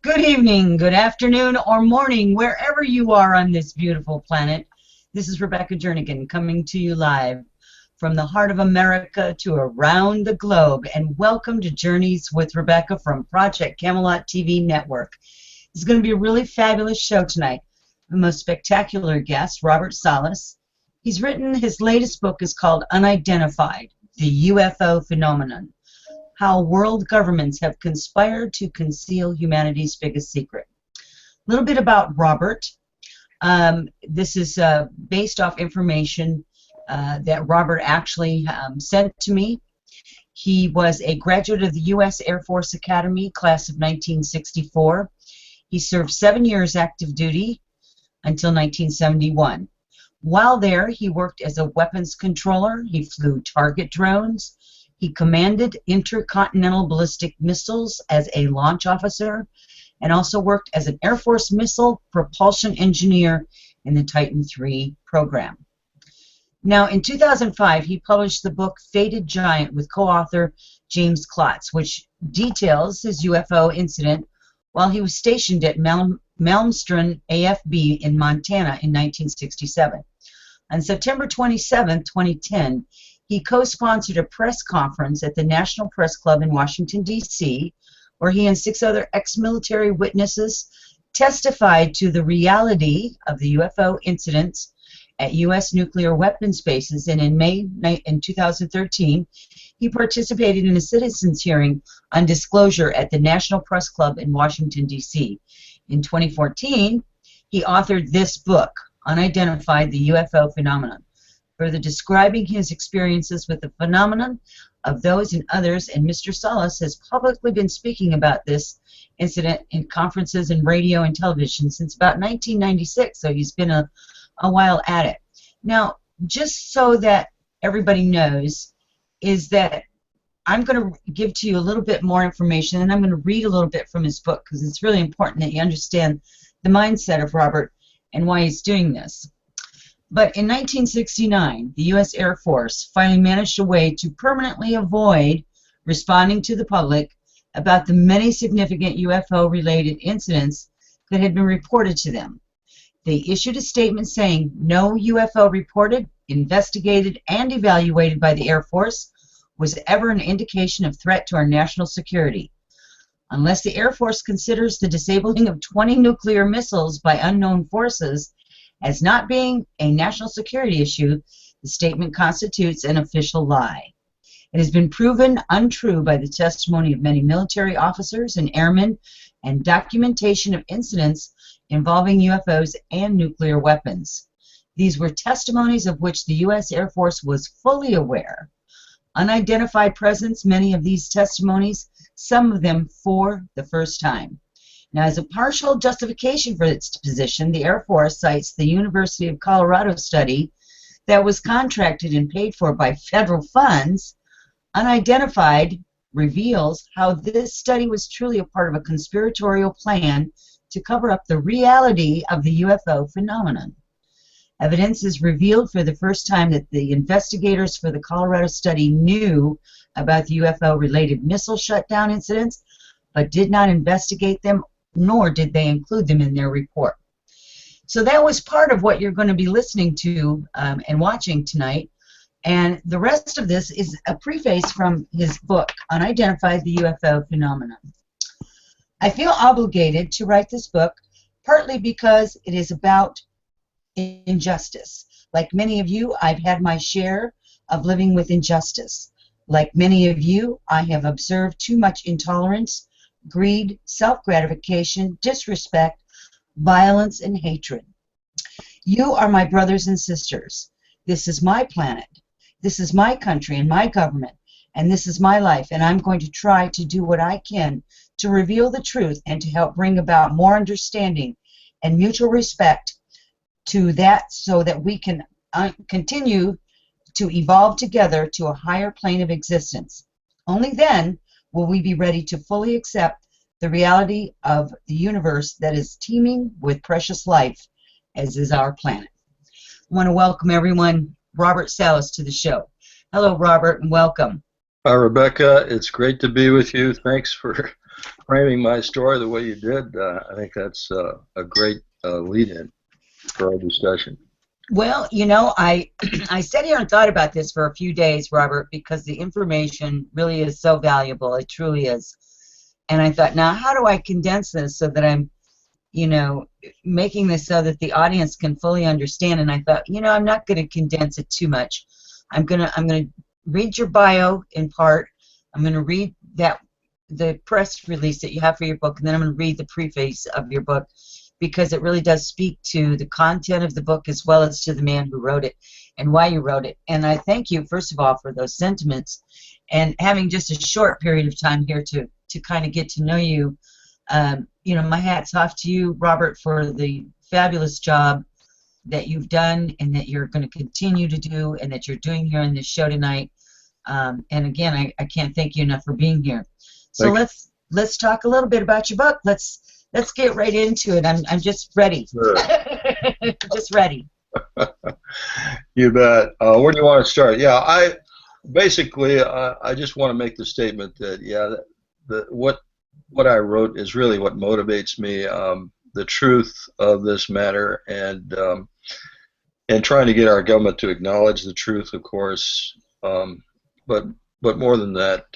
Good evening, good afternoon, or morning, wherever you are on this beautiful planet. This is Rebecca Jernigan coming to you live from the heart of America to around the globe. And welcome to Journeys with Rebecca from Project Camelot TV Network. It's going to be a really fabulous show tonight. The most spectacular guest, Robert Salas. He's written, his latest book is called Unidentified, the UFO Phenomenon. How world governments have conspired to conceal humanity's biggest secret. A little bit about Robert. This is based off information that Robert actually sent to me. He was a graduate of the U.S. Air Force Academy, class of 1964. He served 7 years active duty until 1971. While there, he worked as a weapons controller. He flew target drones. He commanded intercontinental ballistic missiles as a launch officer and also worked as an Air Force missile propulsion engineer in the Titan III program. Now, in 2005, he published the book Fated Giant with co-author James Klotz, which details his UFO incident while he was stationed at Malmstrom AFB in Montana in 1967. On September 27, 2010, he co-sponsored a press conference at the National Press Club in Washington, D.C., where he and 6 other ex-military witnesses testified to the reality of the UFO incidents at U.S. nuclear weapons bases, and in May 2013, he participated in a citizens' hearing on disclosure at the National Press Club in Washington, D.C. In 2014, he authored this book, Unidentified, the UFO Phenomenon, further describing his experiences with the phenomenon of those and others, and Mr. Salas has publicly been speaking about this incident in conferences and radio and television since about 1996, so he's been a while at it. Now, just so that everybody knows, is that I'm going to give to you a little bit more information, and I'm going to read a little bit from his book, because it's really important that you understand the mindset of Robert and why he's doing this. But in 1969, the U.S. Air Force finally managed a way to permanently avoid responding to the public about the many significant UFO-related incidents that had been reported to them. They issued a statement saying no UFO reported, investigated, and evaluated by the Air Force was ever an indication of threat to our national security. Unless the Air Force considers the disabling of 20 nuclear missiles by unknown forces as not being a national security issue, the statement constitutes an official lie. It has been proven untrue by the testimony of many military officers and airmen and documentation of incidents involving UFOs and nuclear weapons. These were testimonies of which the U.S. Air Force was fully aware. Unidentified presence, many of these testimonies, some of them for the first time. Now, as a partial justification for its position, the Air Force cites the University of Colorado study that was contracted and paid for by federal funds. Unidentified reveals how this study was truly a part of a conspiratorial plan to cover up the reality of the UFO phenomenon. Evidence is revealed for the first time that the investigators for the Colorado study knew about the UFO-related missile shutdown incidents, but did not investigate them, nor did they include them in their report. So that was part of what you're going to be listening to and watching tonight. And the rest of this is a preface from his book, Unidentified, the UFO Phenomenon. I feel obligated to write this book, partly because it is about injustice. Like many of you, I've had my share of living with injustice. Like many of you, I have observed too much intolerance, greed, self-gratification, disrespect, violence, and hatred. You are my brothers and sisters. This is my planet. This is my country and my government, and this is my life, and I'm going to try to do what I can to reveal the truth and to help bring about more understanding and mutual respect to that, so that we can continue to evolve together to a higher plane of existence. Only then will we be ready to fully accept the reality of the universe that is teeming with precious life, as is our planet. I want to welcome everyone, Robert Salas, to the show. Hello, Robert, and welcome. Hi, Rebecca. It's great to be with you. Thanks for framing my story the way you did. I think that's a great lead-in for our discussion. Well, you know, I I sat here and thought about this for a few days, Robert, because the information really is so valuable. It truly is. And I thought, now how do I condense this so that I'm, you know, making this so that the audience can fully understand? And I thought, you know, I'm not going to condense it too much. I'm gonna read your bio in part. I'm going to read the press release that you have for your book, and then I'm going to read the preface of your book, because it really does speak to the content of the book as well as to the man who wrote it and why you wrote it. And I thank you, first of all, for those sentiments, and having just a short period of time here to kind of get to know you. You know, my hat's off to you, Robert, for the fabulous job that you've done and that you're going to continue to do and that you're doing here in this show tonight. And again, I can't thank you enough for being here. So let's talk a little bit about your book. Let's get right into it. I'm just ready. Sure. Just ready. You bet. Where do you want to start? Yeah, I just want to make the statement that what I wrote is really what motivates me. The truth of this matter, and trying to get our government to acknowledge the truth, of course, but more than that,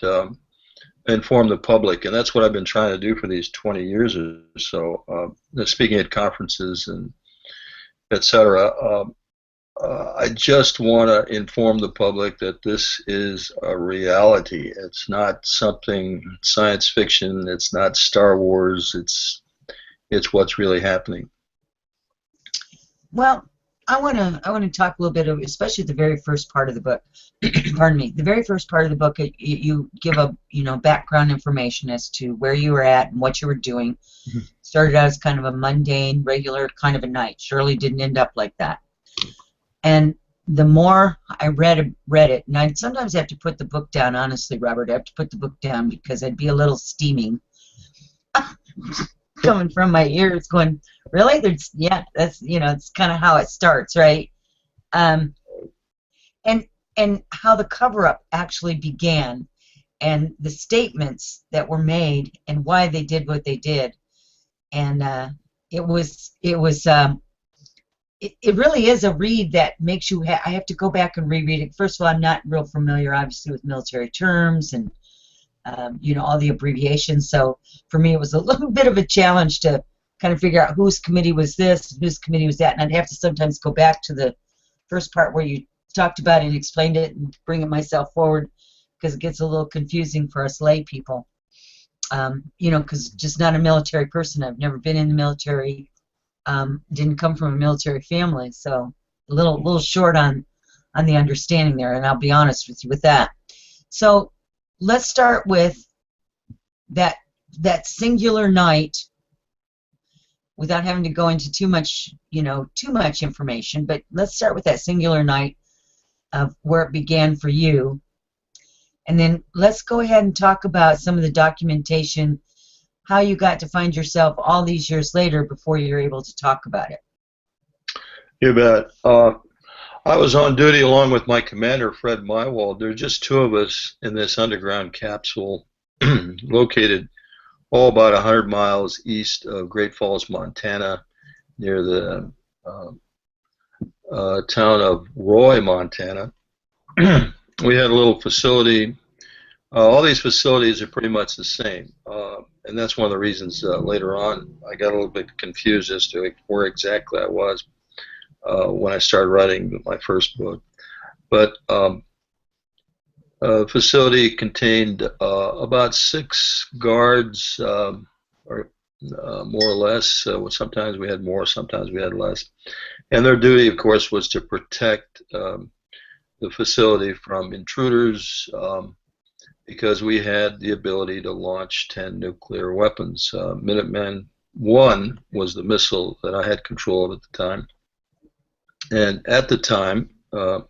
inform the public, and that's what I've been trying to do for these 20 years or so. Speaking at conferences and etc. I just want to inform the public that this is a reality. It's not something science fiction. It's not Star Wars. It's what's really happening. Well, I want to talk a little bit of, especially the very first part of the book. Pardon me. The very first part of the book, you give a background information as to where you were at and what you were doing. Mm-hmm. Started out as kind of a mundane, regular kind of a night. Surely didn't end up like that. And the more I read it, and I sometimes have to put the book down. Honestly, Robert, I have to put the book down because I'd be a little steaming. Coming from my ears, going, really? Yeah, that's it's kind of how it starts, right? And how the cover-up actually began, and the statements that were made, and why they did what they did, and it really is a read that makes you. I have to go back and reread it. First of all, I'm not real familiar, obviously, with military terms and all the abbreviations. So for me, it was a little bit of a challenge to kind of figure out whose committee was this, whose committee was that, and I'd have to sometimes go back to the first part where you talked about it and explained it and bring it myself forward, because it gets a little confusing for us lay people. Because just not a military person. I've never been in the military. Didn't come from a military family, so a little short on the understanding there, and I'll be honest with you with that. So let's start with that singular night, without having to go into too much information, but let's start with that singular night of where it began for you. And then let's go ahead and talk about some of the documentation, how you got to find yourself all these years later before you're able to talk about it. You bet. I was on duty along with my commander, Fred Mywald. There are just two of us in this underground capsule located about 100 miles east of Great Falls, Montana, near the town of Roy, Montana. We had a little facility. All these facilities are pretty much the same, and that's one of the reasons later on I got a little bit confused as to where exactly I was when I started writing my first book. But the facility contained about 6 guards, or more or less. Sometimes we had more, sometimes we had less. And their duty, of course, was to protect the facility from intruders, because we had the ability to launch 10 nuclear weapons. Minuteman I was the missile that I had control of at the time. And at the time, the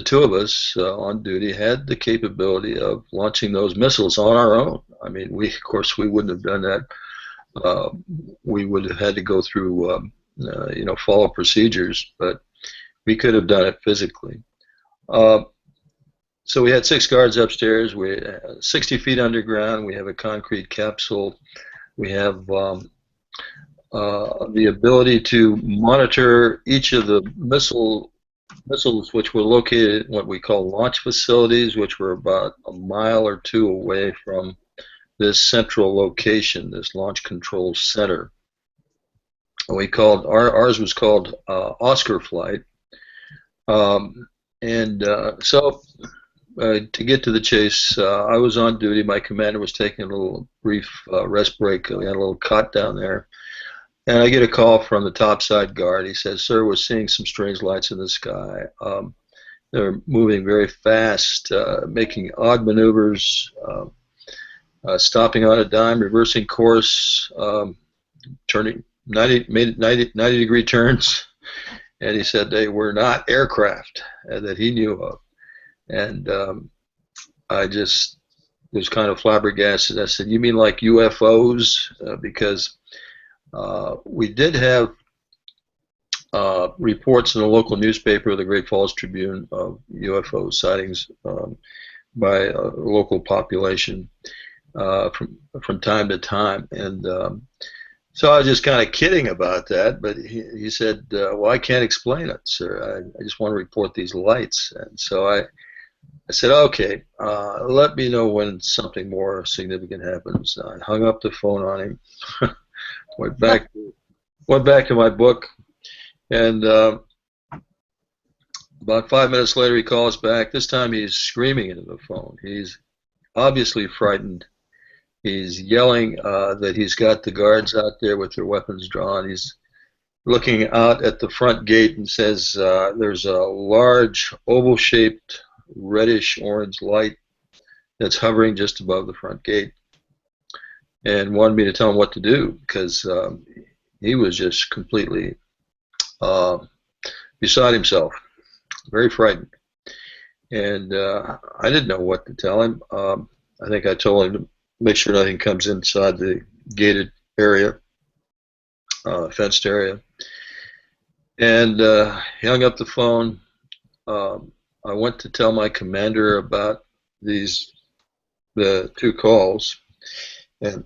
two of us on duty had the capability of launching those missiles on our own. I mean, of course, we wouldn't have done that. We would have had to go through, follow procedures, but we could have done it physically. So we had 6 guards upstairs. We 60 feet underground. We have a concrete capsule. We have the ability to monitor each of the missiles, which were located in what we call launch facilities, which were about a mile or two away from this central location, this launch control center. We called ours was called Oscar Flight, and so to get to the chase, I was on duty. My commander was taking a little brief rest break. We had a little cot down there. And I get a call from the topside guard. He says, "Sir, we're seeing some strange lights in the sky. They're moving very fast, making odd maneuvers, stopping on a dime, reversing course, turning 90-degree turns." And he said they were not aircraft that he knew of. And I just was kind of flabbergasted. I said, "You mean like UFOs?" Because we did have reports in the local newspaper, the Great Falls Tribune, of UFO sightings by a local population from time to time. And so I was just kind of kidding about that, but he said, "Well, I can't explain it, sir. I just want to report these lights." And so I said, "Okay, let me know when something more significant happens." I hung up the phone on him, went back to my book, and about 5 minutes later he calls back. This time he's screaming into the phone. He's obviously frightened. He's yelling that he's got the guards out there with their weapons drawn. He's looking out at the front gate and says there's a large oval-shaped reddish-orange light that's hovering just above the front gate, and wanted me to tell him what to do because he was just completely beside himself, very frightened. And I didn't know what to tell him. I think I told him to make sure nothing comes inside the gated area, fenced area. And he hung up the phone. I went to tell my commander about the 2 calls, and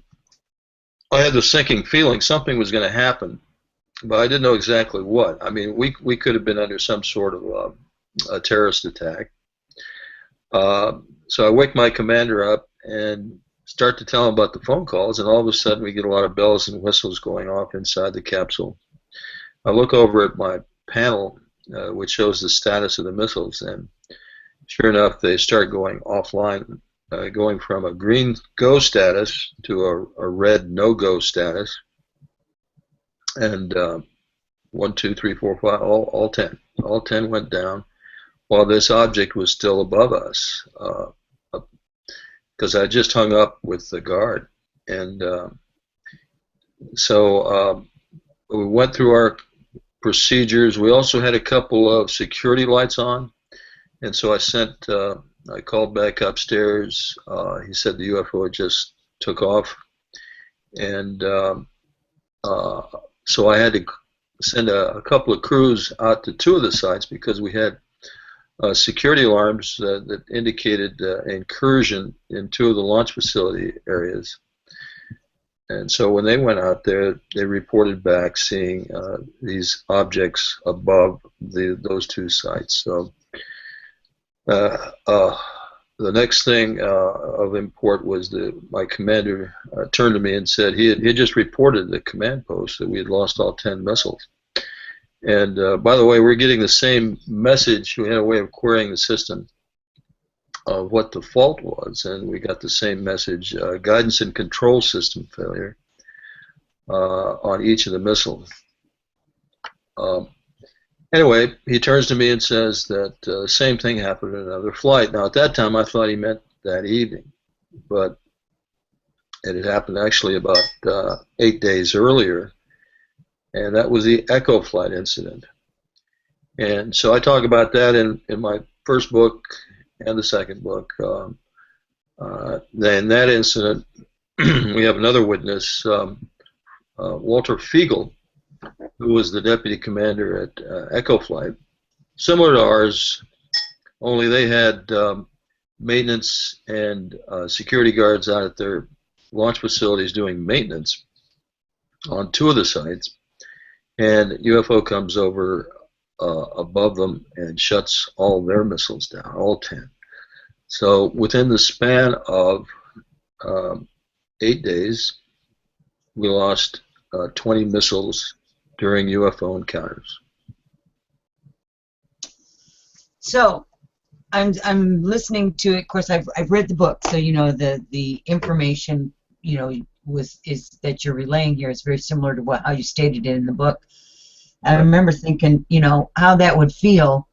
I had the sinking feeling something was going to happen, but I didn't know exactly what. I mean, we could have been under some sort of a terrorist attack. So I wake my commander up and start to tell him about the phone calls, and all of a sudden we get a lot of bells and whistles going off inside the capsule. I look over at my panel, which shows the status of the missiles, and sure enough, they start going offline, going from a green go status to a red no-go status. And 1, 2, 3, 4, 5, all 10. All 10 went down while this object was still above us, because I just hung up with the guard. And so we went through our procedures. We also had a couple of security lights on, and so I called back upstairs. He said the UFO had just took off, and so I had to send a couple of crews out to 2 of the sites because we had security alarms that indicated incursion in 2 of the launch facility areas. And so when they went out there, they reported back seeing these objects above those 2 sites. So the next thing of import was my commander turned to me and said he had just reported the command post that we had lost all 10 missiles. And by the way, we're getting the same message. We had a way of querying the system of what the fault was, and we got the same message: guidance and control system failure on each of the missiles. Anyway, he turns to me and says that the same thing happened in another flight. Now, at that time, I thought he meant that evening, but it had happened actually about 8 days earlier, and that was the Echo flight incident. And so I talk about that in my first book and the second book. Then that incident, we have another witness, Walter Fiegel, who was the deputy commander at Echo Flight, similar to ours, only they had maintenance and security guards out at their launch facilities doing maintenance on two of the sites, and UFO comes over above them and shuts all their missiles down, all 10. So within the span of 8 days, we lost 20 missiles during UFO encounters. So I'm listening to it. Of course, I've read the book, so you know the information is that you're relaying here is very similar to how you stated it in the book. I remember thinking, how that would feel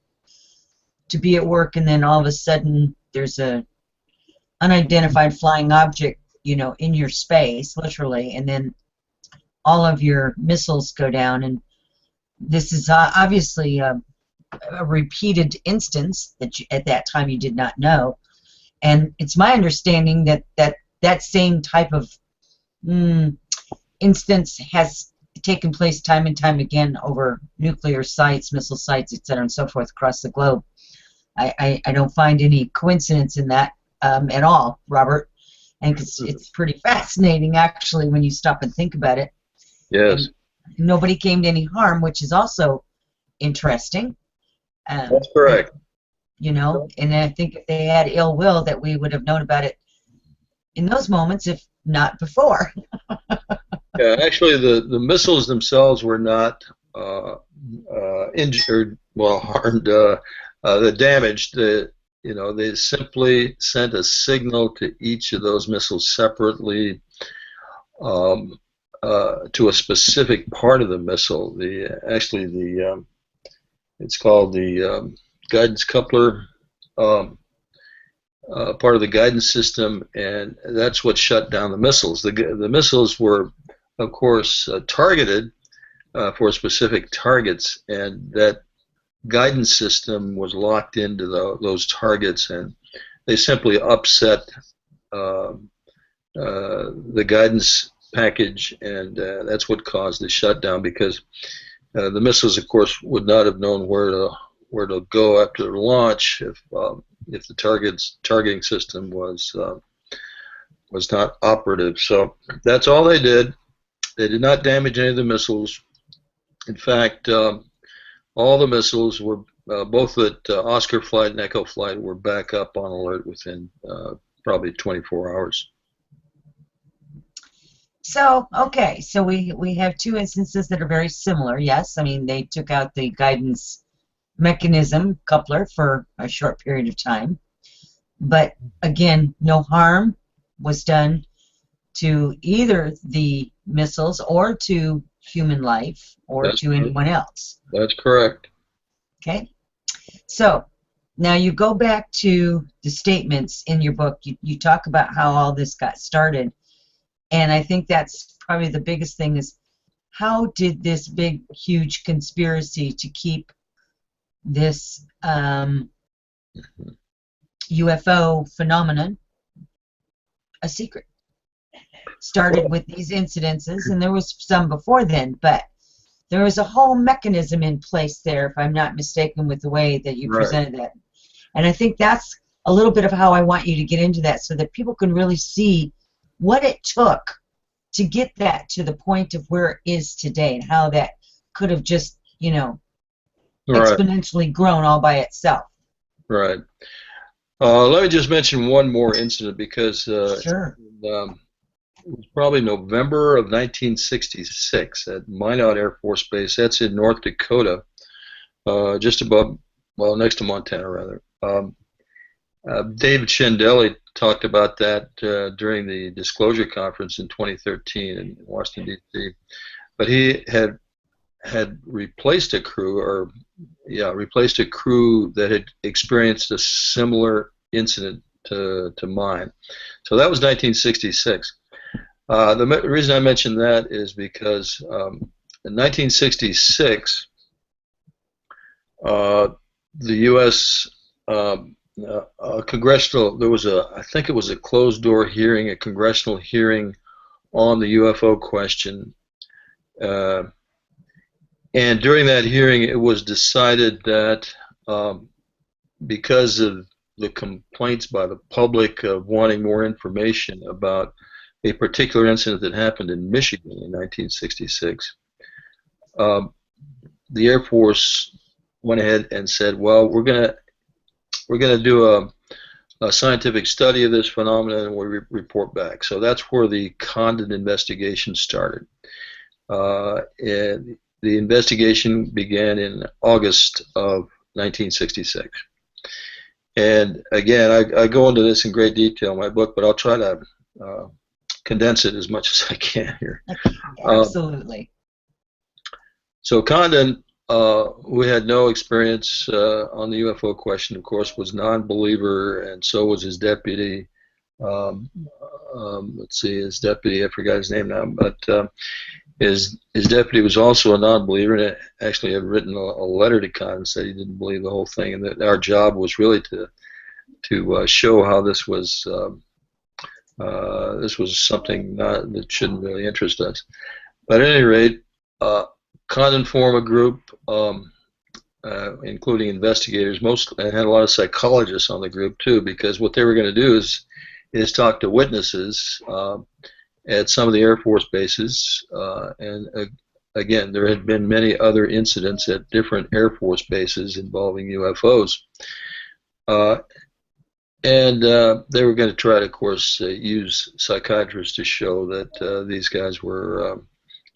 to be at work and then all of a sudden there's a unidentified flying object, in your space, literally, and then all of your missiles go down. And this is obviously a repeated instance that at that time you did not know. And it's my understanding that same type of instance has taken place time and time again over nuclear sites, missile sites, etc., and so forth across the globe. I don't find any coincidence in that at all, Robert. And it's pretty fascinating, actually, when you stop and think about it. Yes. And nobody came to any harm, which is also interesting. That's correct. And I think if they had ill will, that we would have known about it in those moments, if not before. Yeah, actually, the missiles themselves were not injured, harmed, the damaged. They simply sent a signal to each of those missiles separately to a specific part of the missile. It's called the guidance coupler, part of the guidance system, and that's what shut down the missiles. The missiles were, of course, targeted for specific targets, and that guidance system was locked into those targets, and they simply upset the guidance package, and that's what caused the shutdown, because the missiles, of course, would not have known where to go after launch if the targeting system was not operative. So that's all they did. They did not damage any of the missiles. In fact, all the missiles were both at Oscar flight and Echo flight were back up on alert within probably 24 hours. So, okay, so we have two instances that are very similar, yes. I mean, they took out the guidance mechanism coupler for a short period of time. But, again, no harm was done to either the missiles or to human life or to anyone else. That's correct. Okay? So, now you go back to the statements in your book. You talk about how all this got started. And I think that's probably the biggest thing is, how did this big, huge conspiracy to keep this UFO phenomenon a secret? Started with these incidences, and there was some before then, but there was a whole mechanism in place there, if I'm not mistaken, with the way that you presented that. And I think that's a little bit of how I want you to get into that, so that people can really see what it took to get that to the point of where it is today, and how that could have just, exponentially grown all by itself. Right. Let me just mention one more incident, because Sure. It was probably November of 1966 at Minot Air Force Base. That's in North Dakota, just above, next to Montana, rather. David Shendelly talked about that during the Disclosure Conference in 2013 in Washington, D.C. But he had replaced a crew, that had experienced a similar incident to mine. So that was 1966. The reason I mention that is because in 1966, the U.S. Congressional, I think it was a closed door hearing, a congressional hearing on the UFO question. And during that hearing, it was decided that because of the complaints by the public of wanting more information about a particular incident that happened in Michigan in 1966, the Air Force went ahead and said, "Well, we're gonna do a scientific study of this phenomenon, and we report back." So that's where the Condon investigation started. And the investigation began in August of 1966. And again, I go into this in great detail in my book, but I'll try to condense it as much as I can here. Absolutely. So Condon, who had no experience on the UFO question, of course, was non-believer, and so was his deputy. Let's see, his deputy, I forgot his name now, but his deputy was also a non-believer, and actually had written a letter to Condon and said he didn't believe the whole thing, and that our job was really to show how this was something that shouldn't really interest us. But at any rate, Condon formed a group, including investigators, and had a lot of psychologists on the group too, because what they were going to do is talk to witnesses at some of the Air Force bases, and again, there had been many other incidents at different Air Force bases involving UFOs. And they were going to try to, of course, use psychiatrists to show that these guys were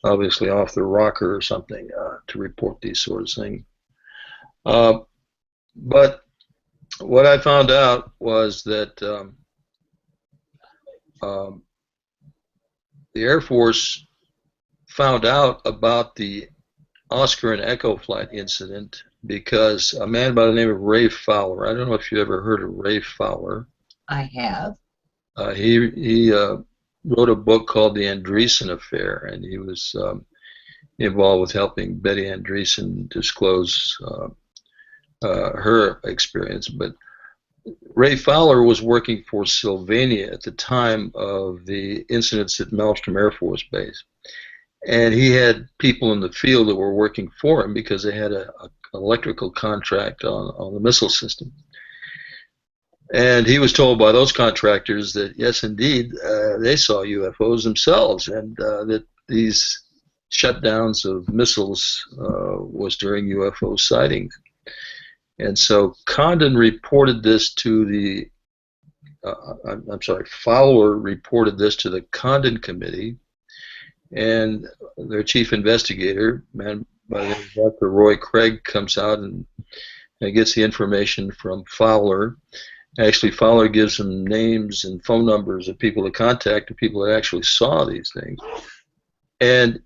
obviously off the rocker or something to report these sorts of things. But what I found out was that the Air Force found out about the Oscar and Echo flight incident because a man by the name of Ray Fowler, I don't know if you ever heard of Ray Fowler. I have. He wrote a book called The Andreessen Affair, and he was involved with helping Betty Andreessen disclose her experience. But Ray Fowler was working for Sylvania at the time of the incidents at Malmstrom Air Force Base. And he had people in the field that were working for him because they had an electrical contract on the missile system. And he was told by those contractors that, yes, indeed, they saw UFOs themselves, and that these shutdowns of missiles was during UFO sightings. And so Condon reported this to the, Fowler reported this to the Condon Committee, and their chief investigator, man by the name of Dr. Roy Craig, comes out and gets the information from Fowler. Actually, Fowler gives them names and phone numbers of people to contact, the people that actually saw these things. And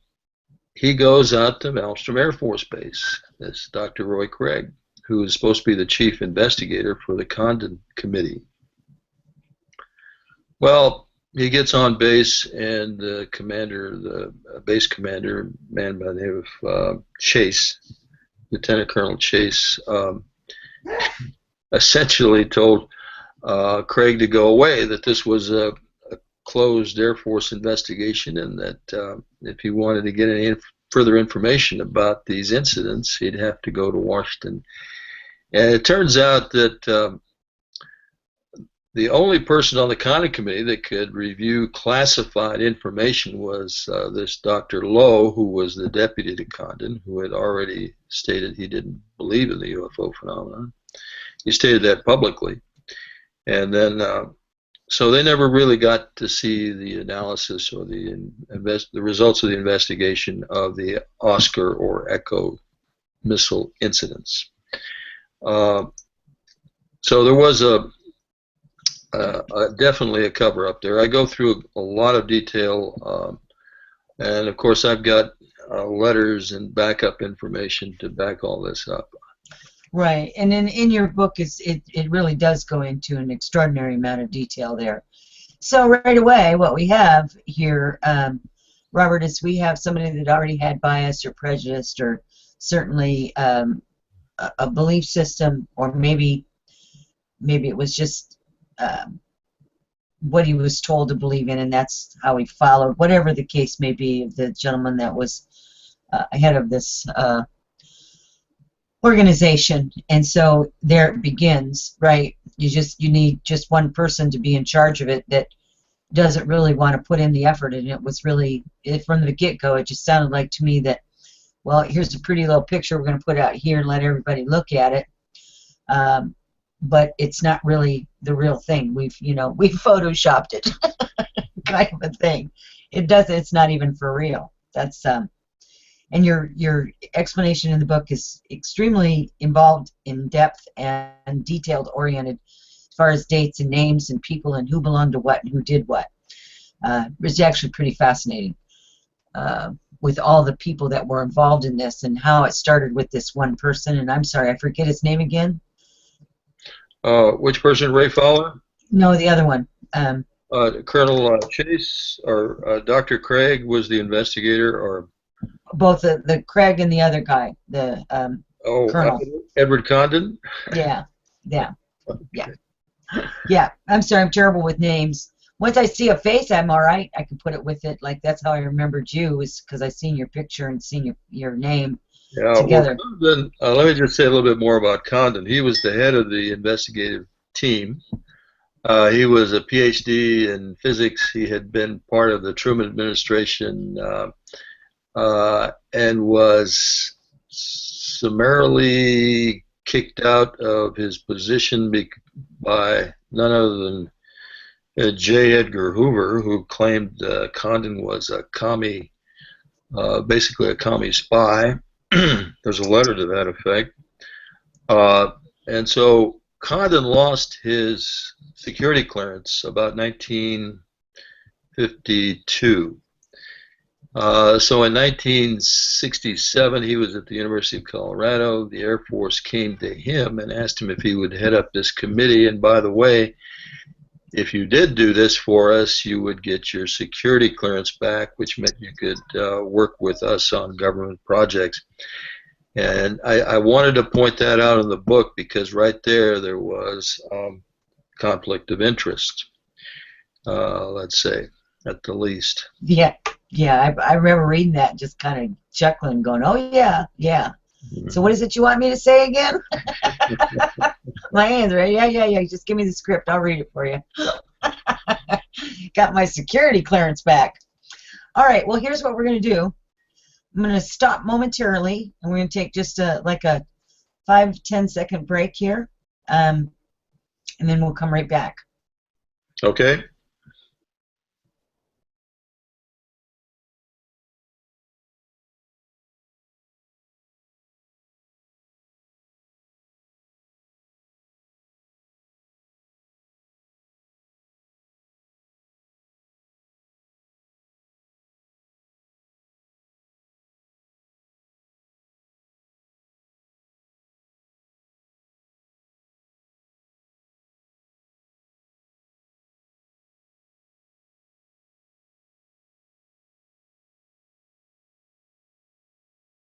he goes out to Malmstrom Air Force Base, this Dr. Roy Craig, who is supposed to be the chief investigator for the Condon Committee. Well, he gets on base, and the commander, the base commander, a man by the name of Chase, Lieutenant Colonel Chase, essentially told Craig to go away, that this was a closed Air Force investigation, and that if he wanted to get any further information about these incidents, he'd have to go to Washington. And it turns out that the only person on the Condon Committee that could review classified information was this Dr. Lowe, who was the deputy to Condon, who had already stated he didn't believe in the UFO phenomenon. He stated that publicly. And then, so they never really got to see the analysis or the results of the investigation of the Oscar or Echo missile incidents. So there was definitely a cover-up there. I go through a lot of detail, and of course I've got letters and backup information to back all this up. Right, and in your book, it really does go into an extraordinary amount of detail there. So right away, what we have here, Robert, is we have somebody that already had bias or prejudice, or certainly a belief system, or maybe it was just what he was told to believe in, and that's how he followed, whatever the case may be, the gentleman that was ahead of this organization, and so there it begins, right? You need just one person to be in charge of it that doesn't really want to put in the effort, and it was really from the get-go. It just sounded like to me that, well, here's a pretty little picture we're going to put out here and let everybody look at it, but it's not really the real thing. We've photoshopped it, kind of a thing. It's not even for real. That's and your explanation in the book is extremely involved, in depth, and detailed oriented as far as dates and names and people and who belonged to what and who did what. It's actually pretty fascinating with all the people that were involved in this and how it started with this one person. And I'm sorry, I forget his name again. Which person, Ray Fowler? No, the other one. Colonel Chase or Dr. Craig was the investigator, or both the Craig and the other guy, the Colonel. Edward Condon? Yeah. I'm sorry, I'm terrible with names. Once I see a face, I'm all right. I can put it with it. Like, that's how I remembered you, is because I seen your picture and seen your name together. Well, Condon, let me just say a little bit more about Condon. He was the head of the investigative team. He was a PhD in physics. He had been part of the Truman administration and was summarily kicked out of his position by none other than J. Edgar Hoover, who claimed Condon was a commie, basically a commie spy. There's a letter to that effect. And so Condon lost his security clearance about 1952. So in 1967, he was at the University of Colorado. The Air Force came to him and asked him if he would head up this committee. And by the way, if you did do this for us, you would get your security clearance back, which meant you could work with us on government projects. And I wanted to point that out in the book because right there was conflict of interest, let's say, at the least. Yeah, I remember reading that, just kind of chuckling, going, "Oh yeah." Mm-hmm. So what is it you want me to say again? My hands ready. Yeah. Just give me the script. I'll read it for you. Got my security clearance back. All right. Well, here's what we're going to do. I'm going to stop momentarily, and we're going to take just like a 5-10 second break here, and then we'll come right back. Okay.